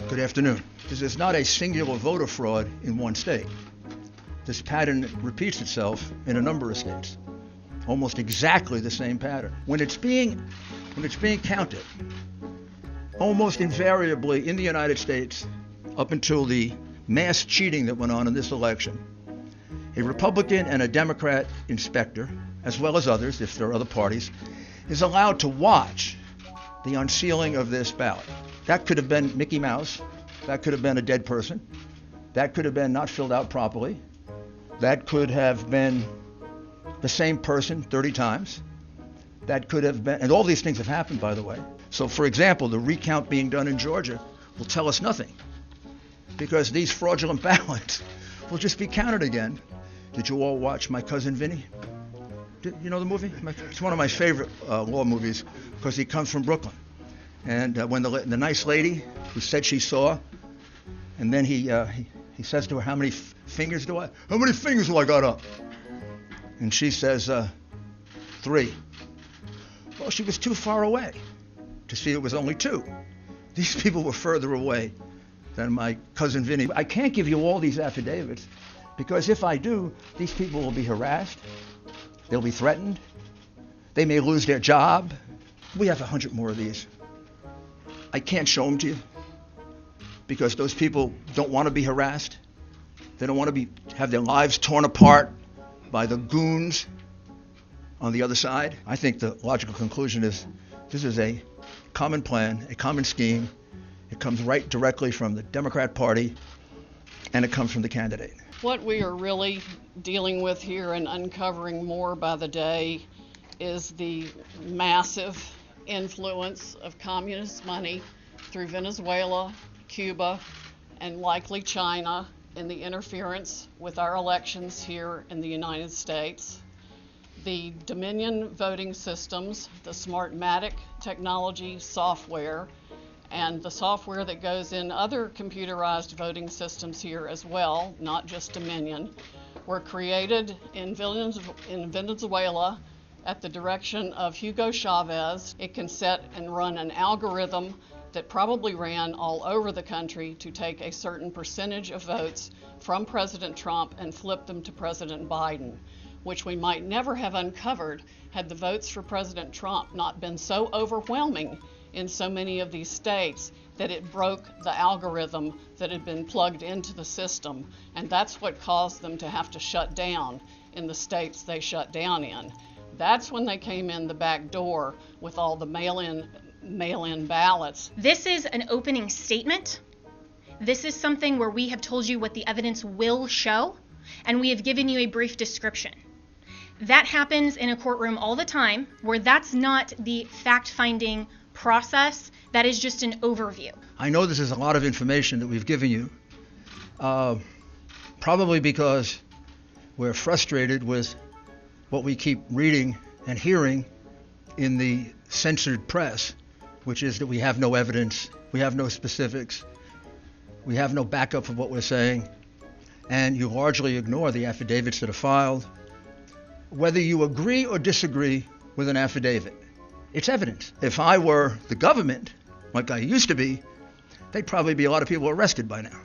Good afternoon. This is not a singular voter fraud in one state. This pattern repeats itself in a number of states. Almost exactly the same pattern. When it's being counted, almost invariably in the United States, up until the mass cheating that went on in this election, a Republican and a Democrat inspector, as well as others, if there are other parties, is allowed to watch the unsealing of this ballot. That could have been Mickey Mouse. That could have been a dead person. That could have been not filled out properly. That could have been the same person 30 times. That could have been, and all these things have happened, by the way. So, for example, the recount being done in Georgia will tell us nothing, because these fraudulent ballots will just be counted again. Did you all watch My Cousin Vinny? You know the movie? It's one of my favorite law movies, because he comes from Brooklyn. And when the nice lady who said she saw, and then he says to her, how many fingers do I got up? And she says, 3. Well, she was too far away to see it was only 2. These people were further away than My Cousin Vinny. I can't give you all these affidavits, because if I do, these people will be harassed. They'll be threatened. They may lose their job. We have 100 more of these. I can't show them to you, because those people don't want to be harassed. They don't want to have their lives torn apart by the goons on the other side. I think the logical conclusion is this is a common plan, a common scheme. It comes right directly from the Democrat Party, and it comes from the candidate. What we are really dealing with here and uncovering more by the day is the massive influence of communist money through Venezuela, Cuba, and likely China in the interference with our elections here in the United States. The Dominion voting systems, the Smartmatic technology software, and the software that goes in other computerized voting systems here as well, not just Dominion, were created in Venezuela at the direction of Hugo Chavez. It can set and run an algorithm that probably ran all over the country to take a certain percentage of votes from President Trump and flip them to President Biden, which we might never have uncovered had the votes for President Trump not been so overwhelming in so many of these states that it broke the algorithm that had been plugged into the system. And that's what caused them to have to shut down in the states they shut down in. That's when they came in the back door with all the mail-in ballots. This is an opening statement. This is something where we have told you what the evidence will show, and we have given you a brief description. That happens in a courtroom all the time, where that's not the fact-finding process. That is just an overview. I know this is a lot of information that we've given you, probably because we're frustrated with what we keep reading and hearing in the censored press, which is that we have no evidence, we have no specifics, we have no backup for what we're saying, and you largely ignore the affidavits that are filed. Whether you agree or disagree with an affidavit, it's evidence. If I were the government, like I used to be, there'd probably be a lot of people arrested by now.